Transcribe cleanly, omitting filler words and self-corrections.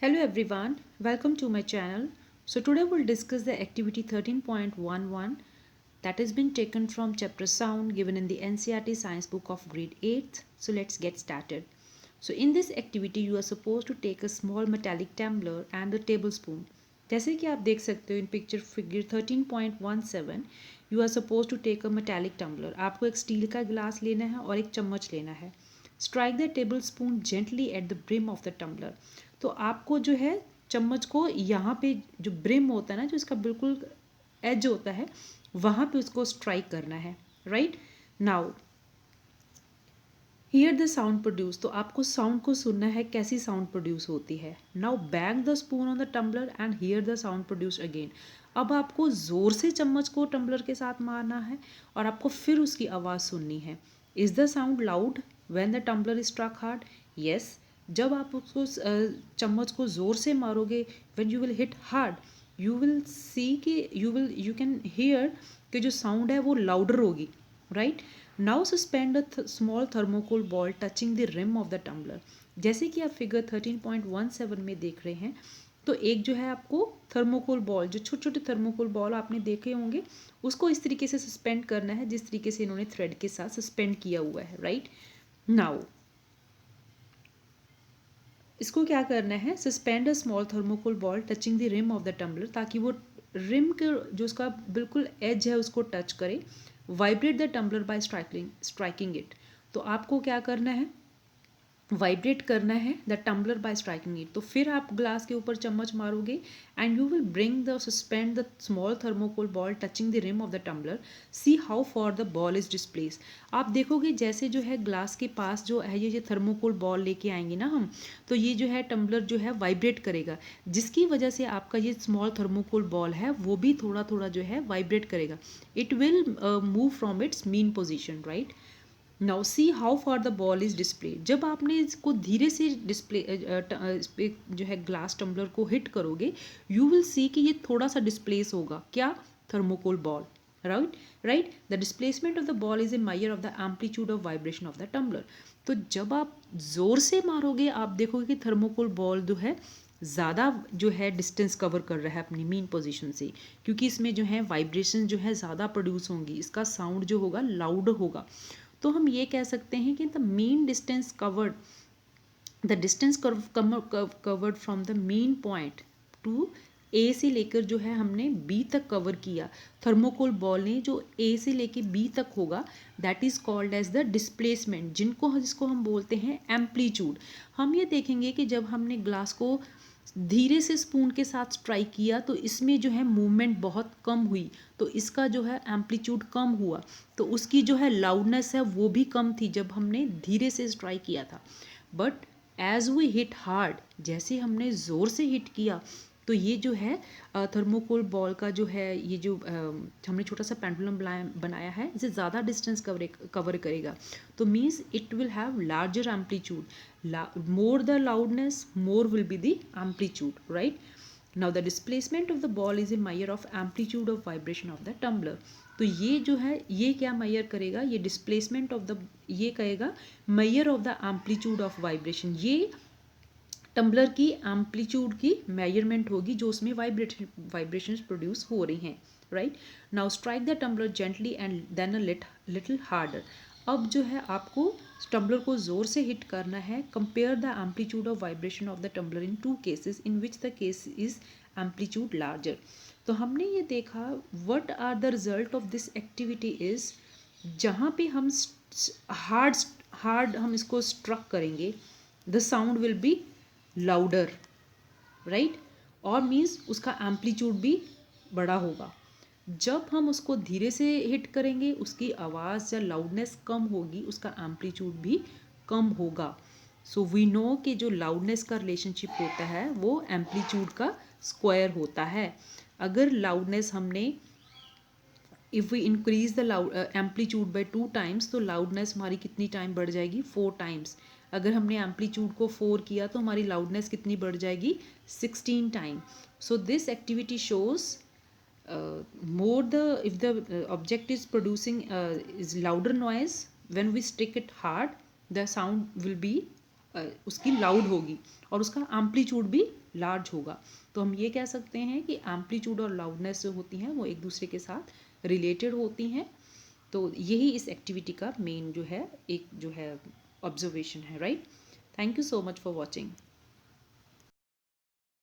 Hello everyone, welcome to my channel. So today we'll discuss the activity 13.11 that has been taken from chapter sound given in the NCERT science book of grade 8th. So let's get started. So in this activity you are supposed to take a small metallic tumbler and a tablespoon. जैसे कि आप देख सकते हो in picture figure 13.17 you are suppose to take a metallic tumbler. आपको एक steel का गिलास लेना है और एक चम्मच लेना है. Strike the tablespoon gently at the brim of the tumbler. तो आपको जो है चम्मच को यहाँ पे जो ब्रिम होता है ना, जो इसका बिल्कुल एज होता है, वहाँ पे उसको स्ट्राइक करना है. Right now here the sound produce. तो आपको साउंड को सुनना है कैसी साउंड प्रोड्यूस होती है. Now back the spoon on the tumbler and hear the sound produce again. अब आपको ज़ोर से चम्मच को टम्बलर के साथ मारना है और आपको फिर उसकी आवाज़ सुननी है. Is the sound loud when the tumbler is struck hard? Yes. जब आप उसको चम्मच को ज़ोर से मारोगे, when you will hit hard, you will see कि यू कैन हियर कि जो साउंड है वो लाउडर होगी. Right now suspend a small thermocol ball touching the rim of the tumbler. जैसे कि आप फिगर 13.17 में देख रहे हैं, तो एक जो है आपको थर्मोकोल बॉल, जो छोटे छोटे थर्मोकोल बॉल आपने देखे होंगे, उसको इस तरीके से सस्पेंड करना है जिस तरीके से इन्होंने थ्रेड के साथ सस्पेंड किया हुआ है. राइट नाउ इसको क्या करना है, suspend a small thermocol ball touching the rim of the tumbler, ताकि वो रिम के जो उसका बिल्कुल एज है उसको टच करे. Vibrate the tumbler by striking it. तो आपको क्या करना है, वाइब्रेट करना है the tumbler by striking it. तो फिर आप ग्लास के ऊपर चम्मच मारोगे and you will bring the suspend the small thermocol ball touching the rim of the tumbler. See how far the ball is displace. आप देखोगे जैसे जो है ग्लास के पास जो है ये थर्मोकोल बॉल लेके आएंगे ना हम, तो ये जो है टम्बलर जो है वाइब्रेट करेगा, जिसकी वजह से आपका ये स्मॉल थर्मोकोल बॉल है वो भी थोड़ा थोड़ा जो है वाइब्रेट करेगा. It will move from its mean position. Right now see how far the ball is display. जब आपने इसको धीरे से डिस्प्ले इस पे जो है ग्लास टम्बलर को हिट करोगे, यू विल सी कि ये थोड़ा सा डिस्प्लेस होगा. क्या? Thermocol ball. Right the displacement of the ball is a measure of the amplitude of vibration of the tumbler. तो जब आप जोर से मारोगे आप देखोगे कि थर्मोकोल बॉल जो है ज़्यादा जो है डिस्टेंस कवर कर रहा है अपनी मीन पोजीशन से, क्योंकि इसमें जो है वाइब्रेशन जो है ज़्यादा प्रोड्यूस होंगी, इसका साउंड जो होगा लाउड होगा. तो हम ये कह सकते हैं कि the mean distance covered, the distance covered from the mean point to A से लेकर जो है हमने बी तक कवर किया थर्मोकोल बॉल ने, जो ए से लेकर बी तक होगा, that is called as the displacement, जिसको हम बोलते हैं एम्पलीट्यूड. हम ये देखेंगे कि जब हमने ग्लास को धीरे से स्पून के साथ स्ट्राइक किया तो इसमें जो है मूवमेंट बहुत कम हुई, तो इसका जो है एम्पलीट्यूड कम हुआ, तो उसकी जो है लाउडनेस है वो भी कम थी जब हमने धीरे से स्ट्राइक किया था. But as we hit hard, जैसे हमने ज़ोर से हिट किया, तो ये जो है थर्मोकोल बॉल का जो है ये जो हमने छोटा सा पेंडुलम बनाया है, इसे ज़्यादा डिस्टेंस कवर करेगा. तो means it will have larger amplitude. More the loudness, more will be the amplitude. Right now the displacement of the ball is a measure of amplitude of vibration of the tumbler. तो ये जो है ये क्या major करेगा, ये displacement of the, ये कहेगा measure of the amplitude of vibration. ये टम्बलर की एम्पलीट्यूड की मेजरमेंट होगी जो उसमें वाइब्रेशंस प्रोड्यूस हो रही हैं. Right now strike the tumbler gently and then a little harder. अब जो है आपको टम्बलर को ज़ोर से हिट करना है. Compare the amplitude of vibration of the tumbler in two cases in which the case is amplitude larger. तो हमने ये देखा what are the result of this activity is, जहाँ पे हम हार्ड हम इसको स्ट्रक करेंगे, the sound will be louder. Right और मीन्स उसका एम्पलीट्यूड भी बड़ा होगा. जब हम उसको धीरे से हिट करेंगे उसकी आवाज़ या लाउडनेस कम होगी, उसका एम्पलीट्यूड भी कम होगा. सो वी नो कि जो लाउडनेस का रिलेशनशिप होता है वो एम्पलीट्यूड का स्क्वायर होता है. अगर लाउडनेस हमने if we increase the amplitude by 2 times, तो लाउडनेस हमारी कितनी टाइम बढ़ जाएगी, 4 टाइम्स. अगर हमने एम्पलीट्यूड को 4 किया तो हमारी लाउडनेस कितनी बढ़ जाएगी, 16 time. So this activity shows more the if the object is producing is louder noise, when we stick it hard the sound will be उसकी लाउड होगी और उसका एम्पलीट्यूड भी लार्ज होगा। तो हम ये कह सकते हैं कि एम्पलीट्यूड और लाउडनेस जो होती हैं वो एक दूसरे के साथ रिलेटेड होती हैं। तो यही इस एक्टिविटी का मेन जो है एक जो है ऑब्जर्वेशन है, right. Thank you so much for watching.